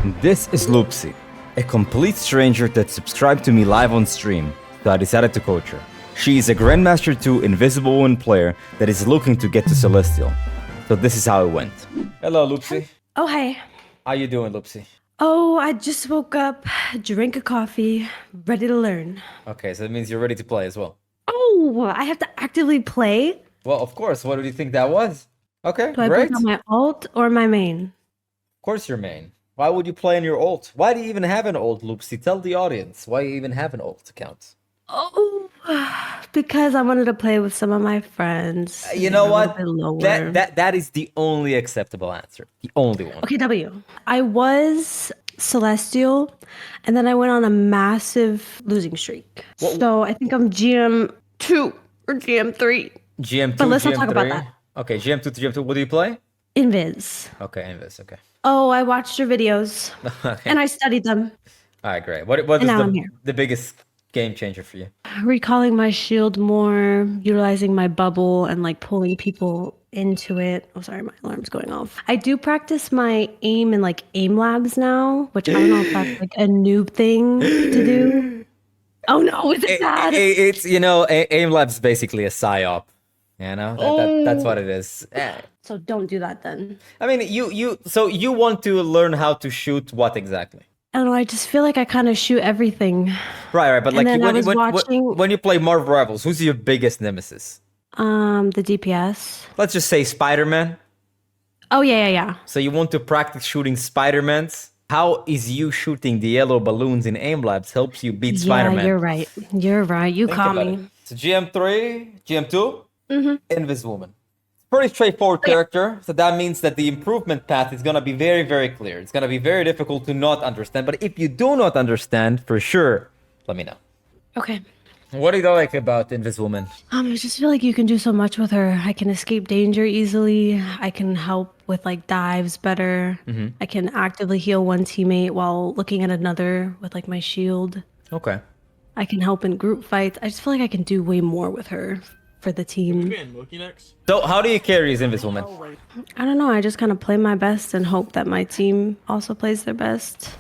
This is Loopsy, a complete stranger that subscribed to me live on stream, so I decided to coach her. She is a Grandmaster 2 Invisible Woman player that is looking to get to Celestial. So this is how it went. Hello, Loopsy. Oh, hey. How you doing, Loopsy? Oh, I just woke up, drank a coffee, ready to learn. Okay, so that means you're ready to play as well. Oh, I have to actively play? Well, of course. What do you think that was? Okay, Do I great. put on my alt or my main? Of course your main. Why would you play in your ult? Why do you even have an ult, Loopsy? Tell the audience why you even have an ult account. Oh, because I wanted to play with some of my friends. You know what? Lower. That is the only acceptable answer. The only one. Okay, W. I was Celestial, and then I went on a massive losing streak. So I think I'm GM2 or GM3. GM2, But let's GM3. not talk about that. Okay, GM2 to GM2. What do you play? Invis. Okay, Invis. Okay. Oh, I watched your videos, Okay. and I studied them. All right, great. What is now I'm here. the biggest game changer for you? Recalling my shield more, utilizing my bubble, and like pulling people into it. Oh, sorry, my alarm's going off. I do practice my aim in like aim labs now, which I don't know if that's like a noob thing to do. Oh no, is it bad? It's aim lab's basically a psyop. You know that's what it is. So don't do that then. I mean, so you want to learn how to shoot what exactly? I don't know. I just feel like I kind of shoot everything. Right. But And like then when you play Marvel Rivals, who's your biggest nemesis? The DPS. Let's just say Spider-Man. Oh yeah. So you want to practice shooting Spider-Mans? How is you shooting the yellow balloons in aim labs helps you beat Spider-Man? Yeah, you're right. You caught me. So GM3, GM2, Invisible Woman. Pretty straightforward character, so that means that the improvement path is gonna be very, very clear. It's gonna be very difficult to not understand, but if you do not understand, for sure, let me know. Okay. What do you like about Invisible Woman? I just feel like you can do so much with her. I can escape danger easily. I can help with like dives better. I can actively heal one teammate while looking at another with like my shield. Okay. I can help in group fights. I just feel like I can do way more with her for the team. So how do you carry as Invisible Woman? I don't know. I just kind of play my best and hope that my team also plays their best.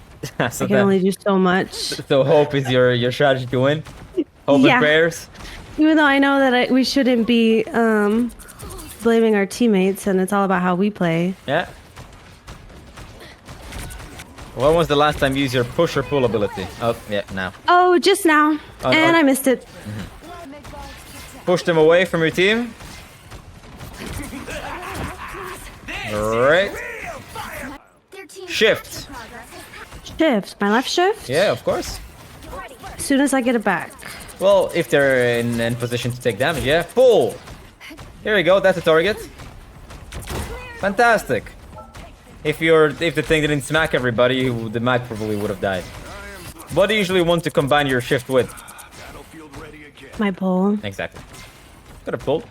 So I can only do so much. So hope is your strategy to win? Hope and prayers? Even though I know that we shouldn't be blaming our teammates and it's all about how we play. Yeah. When was the last time you used your push or pull ability? Oh, yeah, now. Oh, just now. And I missed it. Push them away from your team. Right. Shift. Shift. My left shift? Yeah, of course. As soon as I get it back. Well, if they're in position to take damage, yeah. Pull. Here we go. That's a target. Fantastic. If the thing didn't smack everybody, the mag probably would have died. What do you usually want to combine your shift with? My pull. Exactly. Could have pulled.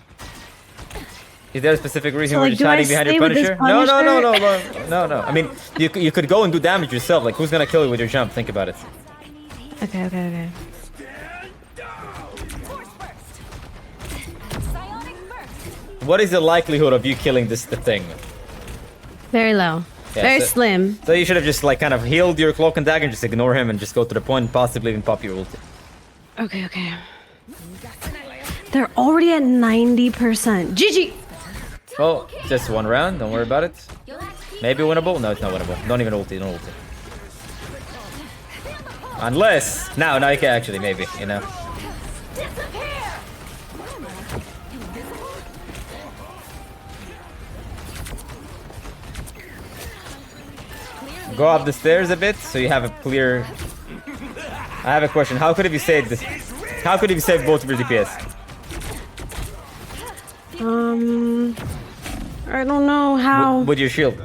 Is there a specific reason So, why like, you're do I hiding behind your stay with this Punisher? No. I mean, you could go and do damage yourself. Like, who's gonna kill you with your jump? Think about it. Okay. What is the likelihood of you killing the thing? Very low. Yeah, Very slim. So you should have just like kind of healed your cloak and dagger and just ignore him and just go to the point and possibly even pop your ulti. Okay. They're already at 90%. GG! Well, just one round. Don't worry about it. Maybe winnable? No, it's not winnable. Don't even ulti. Don't ulti. Unless... Now you can actually, maybe, you know. Go up the stairs a bit so you have a clear... I have a question. How could it be saved this? How could it be saved both of your DPS? I don't know how. With your shield.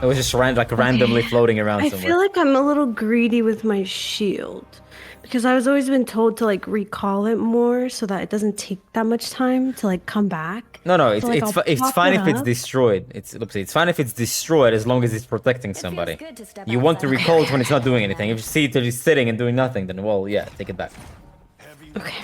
It was just randomly floating around somewhere. I feel like I'm a little greedy with my shield. Because I was always been told to like recall it more so that it doesn't take that much time to like come back. No, it's So, like, it's I'll fine pop if it it's up. destroyed. It's fine if it's destroyed as long as it's protecting somebody. You want to recall it when it's not doing anything. If you see it just sitting and doing nothing, then well, yeah, take it back. Okay.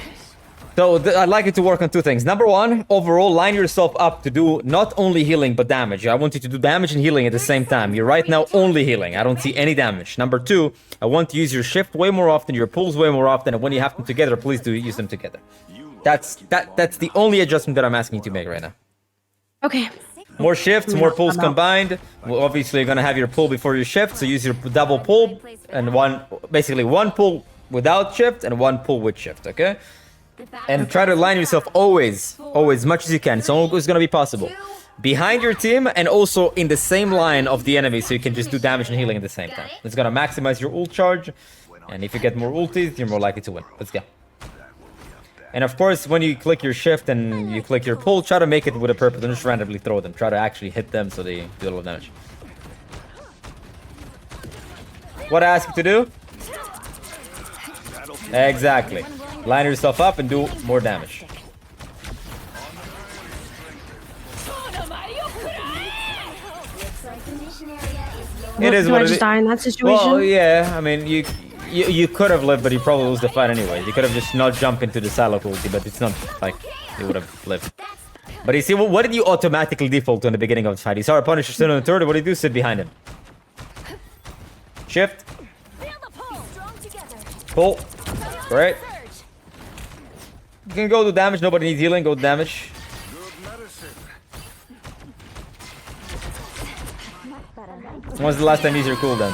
So I'd like you to work on two things. Number one, overall, line yourself up to do not only healing, but damage. I want you to do damage and healing at the same time. You're right now only healing. I don't see any damage. Number two, I want to use your shift way more often, your pulls way more often, and when you have them together, please do use them together. That's the only adjustment that I'm asking you to make right now. Okay. More shifts, more pulls combined. Well, obviously, you're gonna have your pull before your shift, so use your double pull and basically one pull without shift and one pull with shift, okay? And try to line yourself always, as much as you can. It's always gonna be possible. Behind your team and also in the same line of the enemy, so you can just do damage and healing at the same time. It's gonna maximize your ult charge, and if you get more ultis, you're more likely to win. Let's go. And of course, when you click your shift and you click your pull, try to make it with a purpose. Don't just randomly throw them. Try to actually hit them so they do a lot of damage. What I ask you to do? Exactly. Line yourself up and do more damage. It is what it is. Die in that situation? Well, yeah. I mean, you could have lived, but you probably lose the fight anyway. You could have just not jumped into the silo ulti, but it's not like you would have lived. But you see, what did you automatically default to in the beginning of the fight? You saw a Punisher still in the turret. What did you do? Sit behind him. Shift. Pull. Great. You can go do damage. Nobody needs healing. Go do damage. When's the last time you used your cooldown?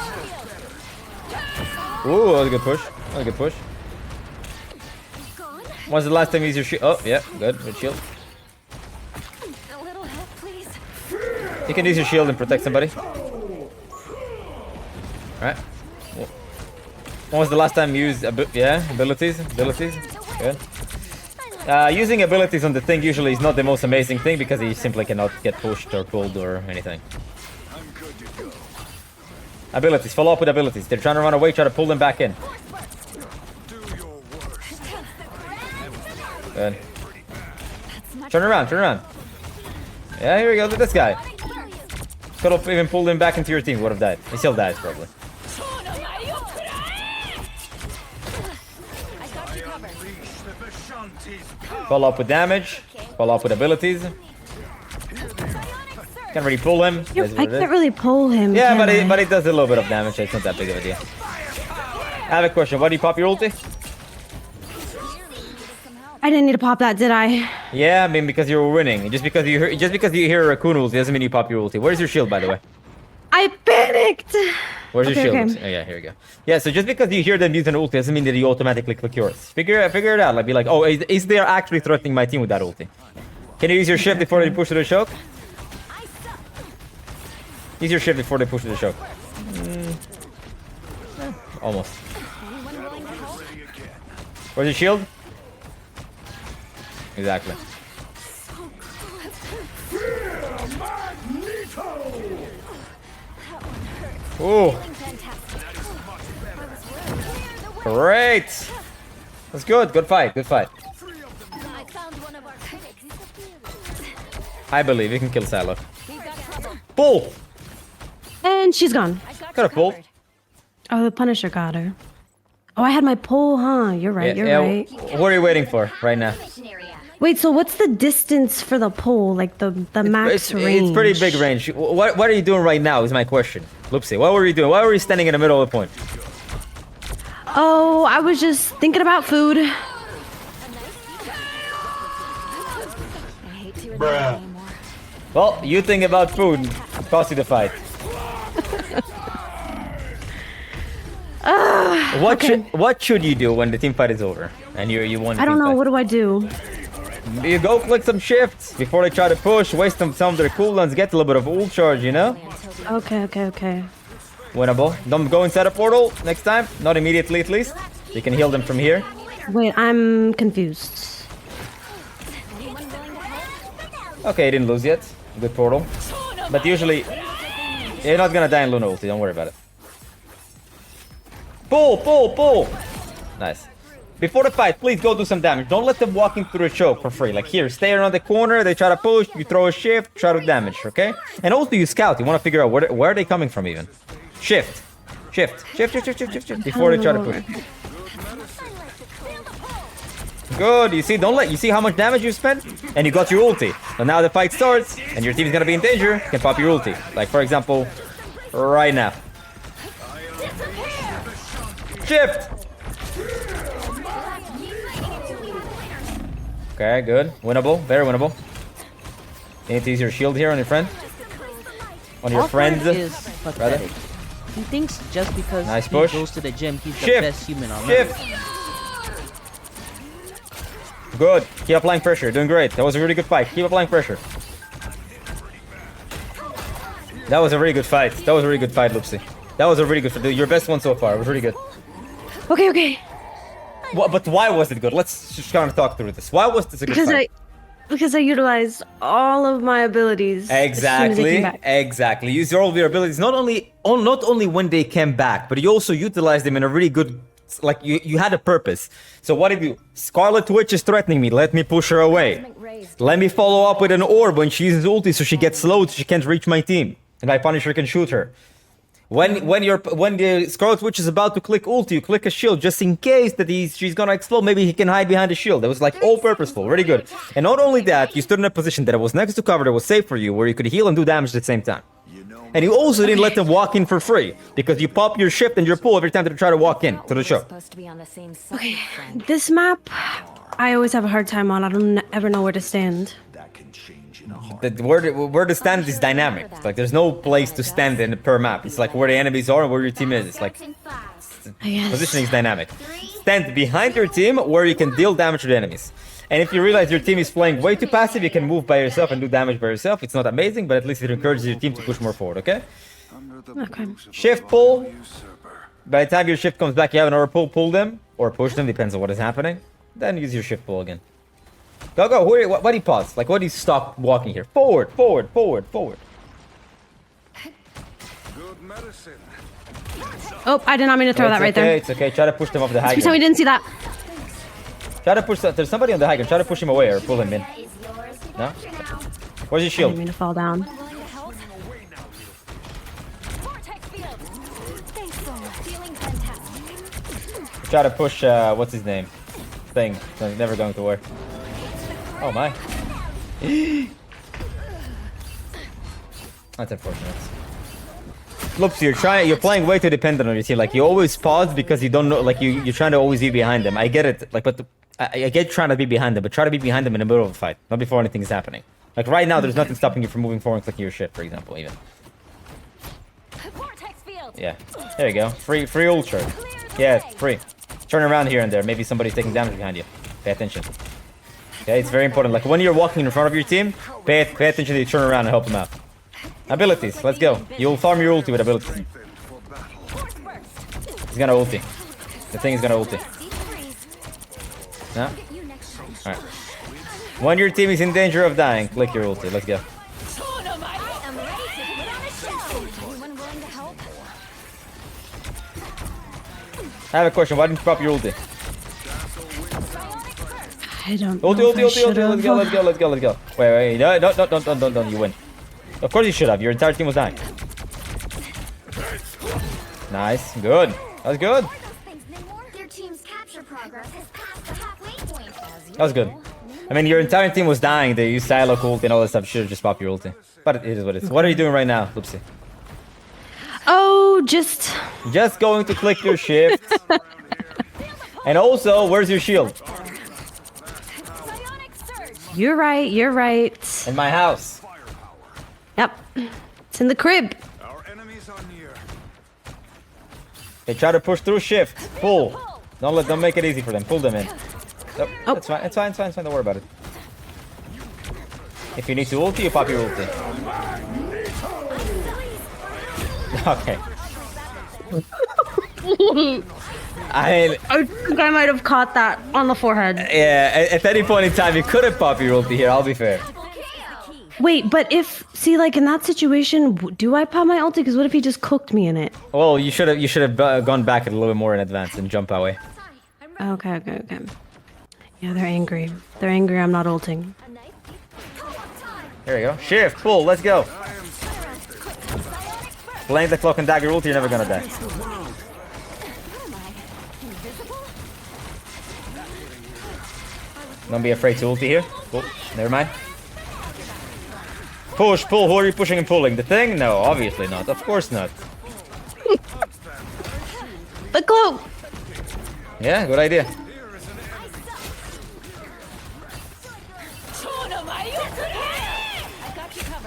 Ooh, that was a good push. That was a good push. When's the last time you used your shield? Oh, yeah, good. Good shield. You can use your shield and protect somebody. Alright. When was the last time you used abilities? Abilities? Good. Using abilities on the thing usually is not the most amazing thing because he simply cannot get pushed or pulled or anything. Abilities, follow up with abilities. They're trying to run away, try to pull them back in. Good. Turn around, turn around. Yeah, here we go, look at this guy. Could have even pulled him back into your team, would have died. He still dies, probably. Follow up with damage. Follow up with abilities. Can't really pull him. I can't really pull him. Yeah, but it does a little bit of damage. It's not that big of a deal. I have a question. Why do you pop your ulti? I didn't need to pop that, did I? Yeah, I mean because you were winning. Just because you hear a raccoon ulti doesn't mean you pop your ulti. Where's your shield, by the way? I panicked. Where's your shield? Okay. Oh, yeah, here we go. Yeah, so just because you hear them use an ulti doesn't mean that you automatically click yours. Figure it out. Like, be like, oh, is they actually threatening my team with that ulti? Can you use your shift before they push to the choke? Use your shift before they push to the choke. Almost. Where's your shield? Exactly. Ooh. Great. That's good. Good fight. Good fight. I believe you can kill Silo. Pull. And she's gone. Got a pull. Oh, the Punisher got her. Oh, I had my pull, huh? You're right, you're right. What are you waiting for right now? Wait, so what's the distance for the pull? Like the max range? It's pretty big range. What are you doing right now is my question. Loopsy, what were you doing? Why were you standing in the middle of the point? Oh, I was just thinking about food. Bruh. Well, you think about food. Cost you the fight. What should you do when the team fight is over and you won? I don't know. What do I do? You go click some shifts before they try to push, waste some of their cooldowns, get a little bit of ult charge, you know? Okay. Winnable. Don't go inside a portal next time. Not immediately, at least. You can heal them from here. Wait, I'm confused. Okay, you didn't lose yet. Good portal. But usually, you're not gonna die in Luna ulti. Don't worry about it. Pull! Nice. Before the fight, please go do some damage. Don't let them walk in through a choke for free. Like here, stay around the corner. They try to push. You throw a shift. Try to damage. Okay. And also, you scout. You want to figure out where are they coming from even. Shift. Before they try to push. Good. You see, you see how much damage you spent? And you got your ulti. So now the fight starts, and your team is gonna be in danger. You can pop your ulti. Like, for example, right now. Shift! Okay, good. Winnable. Very winnable. You need to use your shield here on your friend. On your friend. Is pathetic. He thinks just because Nice he push. goes to the gym, he's the Shift. best human on Shift! earth. Good. Keep applying pressure. Doing great. That was a really good fight. Keep applying pressure. That was a really good fight. That was a really good fight, Lupsi. That was a really good fight. Your best one so far. It was really good. Okay, okay. But why was it good? Let's just kind of talk through this. Why was this a good fight? Because I utilized all of my abilities. as soon as I Exactly. came back. Exactly. Use all of your abilities. Not only when they came back, but you also utilized them in a really good. Like you had a purpose. So what did you? Scarlet Witch is threatening me. Let me push her away. Let me follow up with an orb when she uses ulti, so she gets slowed, so she can't reach my team, and my Punisher can shoot her. When the Scarlet Witch is about to click ulti, you click a shield just in case that she's gonna explode. Maybe he can hide behind the shield. That was like all purposeful, really good. And not only that, you stood in a position that was next to cover that was safe for you, where you could heal and do damage at the same time. And you also didn't let them walk in for free, because you pop your shift and your pull every time they try to walk in to the show. Okay, this map, I always have a hard time on. I don't ever know where to stand. Where the stand is dynamic. It's like there's no place to stand in per map. It's like where the enemies are and where your team is. It's like I guess. positioning is dynamic. Stand behind your team where you can deal damage to the enemies. And if you realize your team is playing way too passive, you can move by yourself and do damage by yourself. It's not amazing, but at least it encourages your team to push more forward, okay? Okay. Shift pull. By the time your shift comes back, you have another pull them. Or push them, depends on what is happening. Then use your shift pull again. Go, go. Why do you pause? Like, why do you stop walking here? Forward, forward, forward, forward. Oh, I did not mean to throw that right there. It's okay. Try to push them off the high Every time we ground. didn't see that. Try to push. There's somebody on the high ground. Try to push him away or pull him in. No? Where's your I shield? didn't mean to fall down. Try to push, what's his name? Thing. It's never going to work. Oh my. That's unfortunate. Loops, you're playing way too dependent on your team. Like, you always pause because you don't know, like, you're trying to always be behind them. I get it. Like, but I get trying to be behind them, but try to be behind them in the middle of a fight, not before anything is happening. Like, right now, there's nothing stopping you from moving forward and clicking your shit, for example, even. Yeah. There you go. Free ultra. Yeah, free. Turn around here and there. Maybe somebody's taking damage behind you. Pay attention. Okay, it's very important. Like, when you're walking in front of your team, pay attention to you, turn around and help them out. Abilities, let's go. You'll farm your ulti with abilities. He's gonna ulti. The thing is gonna ulti. No? Alright. When your team is in danger of dying, click your ulti. Let's go. I have a question. Why didn't you pop your ulti? I don't know. Ulti. If I should've. Let's go. Wait. No, don't. You win. Of course you should have. Your entire team was dying. Nice. Good. That was good. That was good. I mean, your entire team was dying. They used Psylocke ult and all that stuff. Should have just popped your ulti. But it is what it is. What are you doing right now, Loopsy? Oh, just going to click your shift. And also, where's your shield? You're right. In my house. Yep. It's in the crib. They try to push through shift. Pull. Don't make it easy for them. Pull them in. Oh, it's fine. It's fine. Don't worry about it. If you need to ulti, you pop your ulti. Okay. I think I might have caught that on the forehead. Yeah, at any point in time, you could have popped your ulti here, I'll be fair. Wait, but see, like in that situation, do I pop my ulti? Because what if he just cooked me in it? Well, you should have gone back a little bit more in advance and jump away. Okay. Yeah, they're angry. I'm not ulting. There you go. Shift, pull, let's go. Playing the clock and dagger ulti, you're never gonna die. Don't be afraid to ulti here. Cool. Never mind. Push, pull. Who are you pushing and pulling? The thing? No, obviously not. Of course not. The cloak. Yeah, good idea.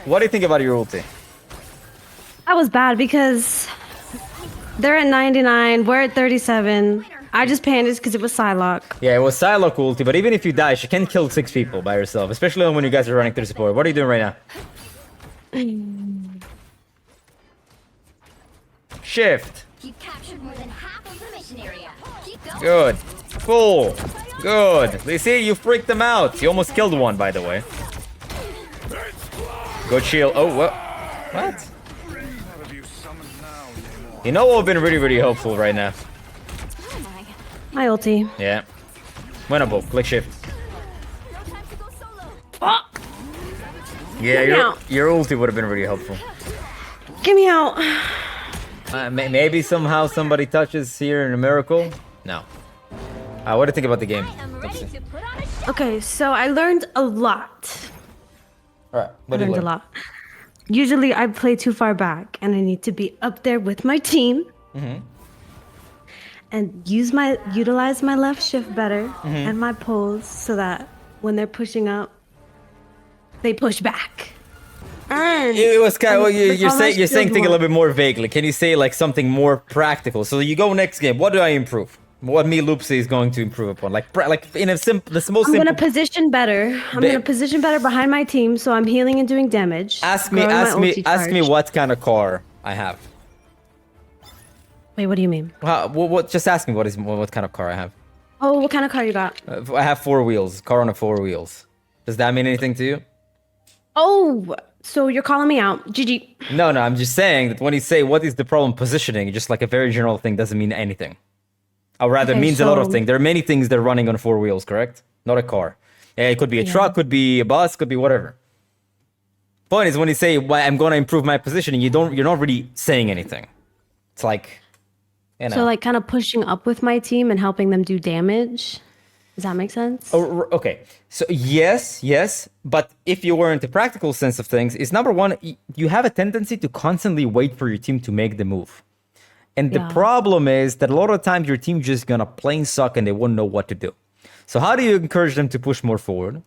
What do you think about your ulti? That was bad because they're at 99, we're at 37. I just panicked because it was Psylocke. Yeah, it was Psylocke ulti, but even if you die, she can kill 6 people by herself, especially when you guys are running through support. What are you doing right now? Shift. You captured more than half of the mission area. Keep going. Good. Full. Good. You see, you freaked them out. You almost killed one, by the way. Good shield. Oh, what? What? You know what would have been really, really helpful right now? My ulti. Yeah. Winnable. Click shift. Fuck. Yeah, Get me out. your ulti would have been really helpful. Get me out. Maybe somehow somebody touches here in a miracle? No. What do you think about the game? I'm ready to put on a show. Okay, so I learned a lot. Alright, I what do you learned a learn? lot. Usually I play too far back and I need to be up there with my team. And utilize my left shift better and my pulls so that when they're pushing up, they push back. It was kind of, well, you're how much saying shield thing a more? little bit more vaguely. Can you say like something more practical? So you go next game. What do I improve? What me Loopsy is going to improve upon? Like in a simple, the most I'm simple. gonna position better. I'm gonna position better behind my team, so I'm healing and doing damage. Ask me Growing my ulti what kind of car I have. Wait, what do you mean? What? Just ask me what kind of car I have. Oh, what kind of car you got? I have 4 wheels. Car on 4 wheels. Does that mean anything to you? Oh, so you're calling me out. GG. No, I'm just saying that when you say what is the problem positioning, just like a very general thing doesn't mean anything. Or rather, Okay, means a lot of so- things. There are many things that are running on 4 wheels, correct? Not a car. Yeah, it could be a truck, could be a bus, could be whatever. Point is when you say well, I'm gonna improve my positioning, you're not really saying anything. It's like, you know. So like kind of pushing up with my team and helping them do damage. Does that make sense? Okay, so yes, but if you were in the practical sense of things, is number one, you have a tendency to constantly wait for your team to make the move. And the Yeah. problem is that a lot of times your team just gonna plain suck and they won't know what to do. So how do you encourage them to push more forward?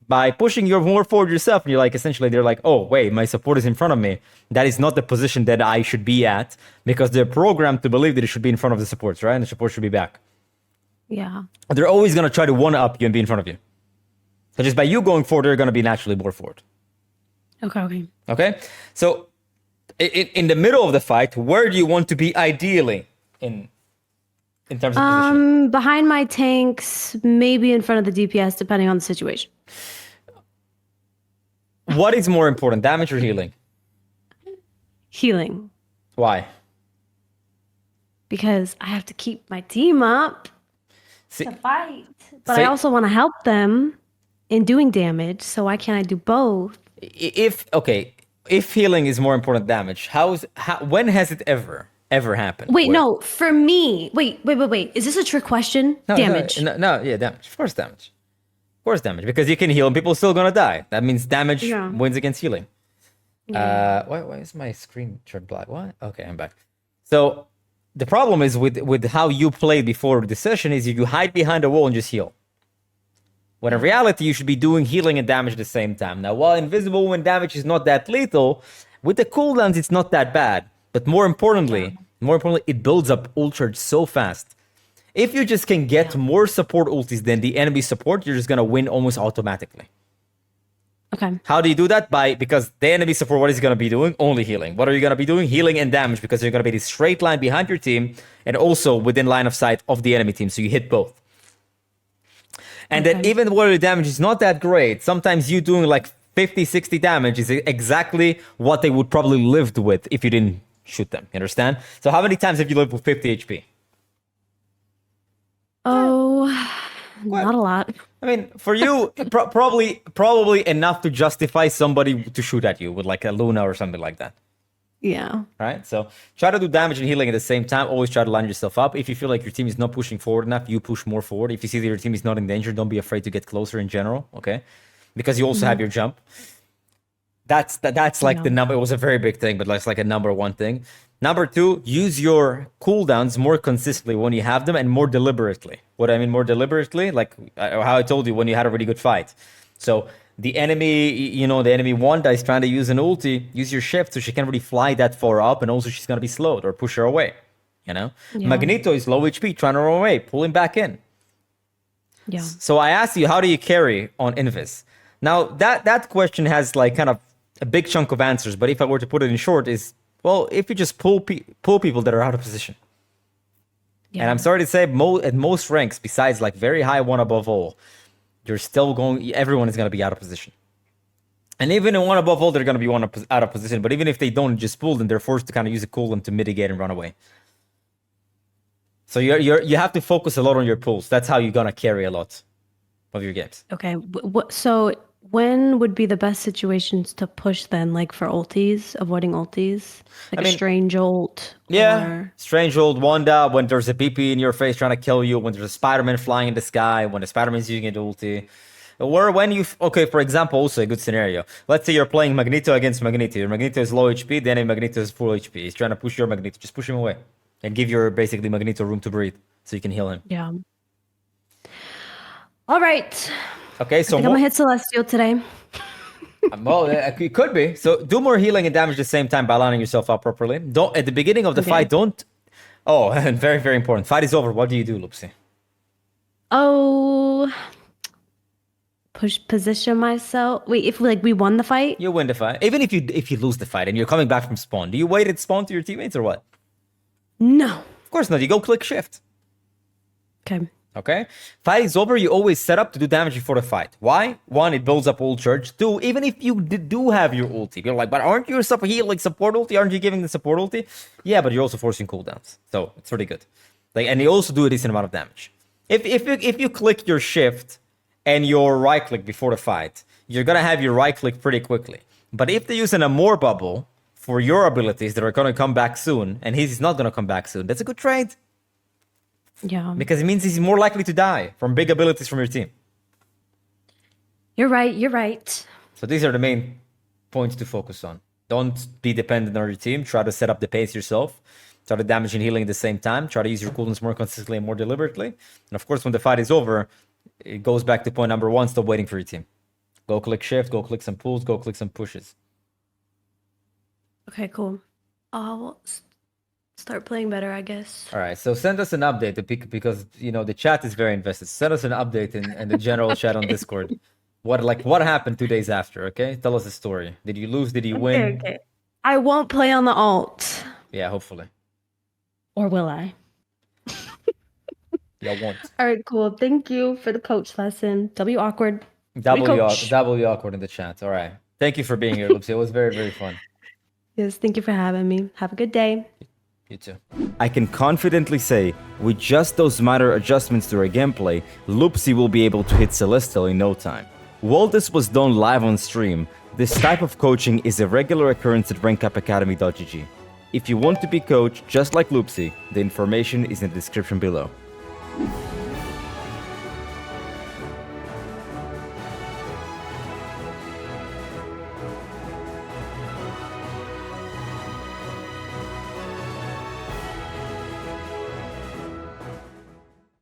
By pushing your more forward yourself, and you're like, essentially, they're like, oh, wait, my support is in front of me. That is not the position that I should be at because they're programmed to believe that it should be in front of the supports, right? And the support should be back. Yeah. They're always gonna try to one-up you and be in front of you. So just by you going forward, they're gonna be naturally more forward. Okay. Okay? So in the middle of the fight, where do you want to be ideally in terms of position? Behind my tanks, maybe in front of the DPS, depending on the situation. What is more important, damage or healing? Healing. Why? Because I have to keep my team up See, to fight. But So- I also want to help them in doing damage, so why can't I do both? if healing is more important than damage, when has it ever happened? Wait, where- no, for me. Wait. Is this a trick question? No, Damage. No, yeah, damage. Of course, damage. Of course, damage. Because you can heal and people are still gonna die. That means damage Yeah. wins against healing. Why is my screen turned black? What? Okay, I'm back. So the problem is with how you played before the session is you hide behind a wall and just heal. When in reality, you should be doing healing and damage at the same time. Now, while invisible when damage is not that lethal, with the cooldowns, it's not that bad. But more importantly, it builds up ult charge so fast. If you just can get more support ultis than the enemy support, you're just gonna win almost automatically. Okay. How do you do that? Because the enemy support, what is he gonna be doing? Only healing. What are you gonna be doing? Healing and damage, because you're gonna be the straight line behind your team and also within line of sight of the enemy team, so you hit both. And then even though your damage is not that great, sometimes you doing like 50, 60 damage is exactly what they would probably lived with if you didn't shoot them. You understand? So how many times have you lived with 50 HP? Oh, not a lot. I mean, for you, probably enough to justify somebody to shoot at you with like a Luna or something like that. Yeah. Right? So try to do damage and healing at the same time. Always try to line yourself up. If you feel like your team is not pushing forward enough, you push more forward. If you see that your team is not in danger, don't be afraid to get closer in general, okay? Because you also have your jump. That's like the number. It was a very big thing, but that's like a number one thing. Number two, use your cooldowns more consistently when you have them and more deliberately. What I mean more deliberately, like how I told you when you had a really good fight. So the enemy, the enemy Wanda is trying to use an ulti, use your shift so she can't really fly that far up, and also she's going to be slowed or push her away, Yeah. Magneto is low HP, trying to run away, pull him back in. Yeah. So I asked you, how do you carry on Invis? Now, that question has like kind of a big chunk of answers, but if I were to put it in short is, well, if you just pull people that are out of position. Yeah. And I'm sorry to say, at most ranks, besides like very high one above all, everyone is going to be out of position. And even in one above all, they're going to be out of position. But even if they don't just pull, then they're forced to kind of use a cooldown to mitigate and run away. So you have to focus a lot on your pulls. That's how you're going to carry a lot of your games. Okay. So when would be the best situations to push then, like for ultis, avoiding ultis? Like a strange ult? Yeah, or... strange old Wanda, when there's a PP in your face trying to kill you, when there's a Spider-Man flying in the sky, when the Spider-Man's using an ulti. Or when okay, for example, also a good scenario. Let's say you're playing Magneto against Magneto. Your Magneto is low HP, the enemy Magneto is full HP. He's trying to push your Magneto. Just push him away. And give your, basically, Magneto room to breathe so you can heal him. Yeah. All right. Okay, so I'm gonna hit Celestial today. Well, it could be. So do more healing and damage at the same time by lining yourself up properly. Don't at the beginning of the fight. Don't. Oh, and very very important. Fight is over. What do you do, Lupsi? Oh, position myself. Wait, if we won the fight, You win the fight. Even if you lose the fight and you're coming back from spawn, do you wait at spawn to your teammates or what? No. Of course not. You go click shift. Okay. Okay? Fight is over, you always set up to do damage before the fight. Why? One, it builds up ult charge. Two, even if you do have your ulti, you're like, but aren't you a support ulti? Aren't you giving the support ulti? Yeah, but you're also forcing cooldowns. So it's pretty good. And you also do a decent amount of damage. If you click your shift and your right click before the fight, you're gonna have your right click pretty quickly. But if they use an Amor bubble for your abilities that are gonna come back soon, and his is not gonna come back soon, that's a good trade. Yeah. Because it means he's more likely to die from big abilities from your team. You're right. You're right. So these are the main points to focus on. Don't be dependent on your team. Try to set up the pace yourself. Try to damage and healing at the same time. Try to use your cooldowns more consistently and more deliberately. And of course, when the fight is over, it goes back to point number one, stop waiting for your team. Go click shift, go click some pulls, go click some pushes. Okay, cool. I'll start playing better, I guess. All right, so send us an update because the chat is very invested. Send us an update in the general chat on Discord. What happened 2 days after? Okay, tell us the story. Did you lose? Did you win? Okay. I won't play on the alt. Yeah, hopefully. Or will I? Yeah, won't. All right, cool. Thank you for the coach lesson. W awkward. W awkward in the chat. All right. Thank you for being here, Lupsi. It was very, very fun. Yes, thank you for having me. Have a good day. You too. I can confidently say, with just those minor adjustments to our gameplay, Lupsi will be able to hit Celestial in no time. While this was done live on stream, this type of coaching is a regular occurrence at rankupacademy.gg. If you want to be coached just like Lupsi, the information is in the description below.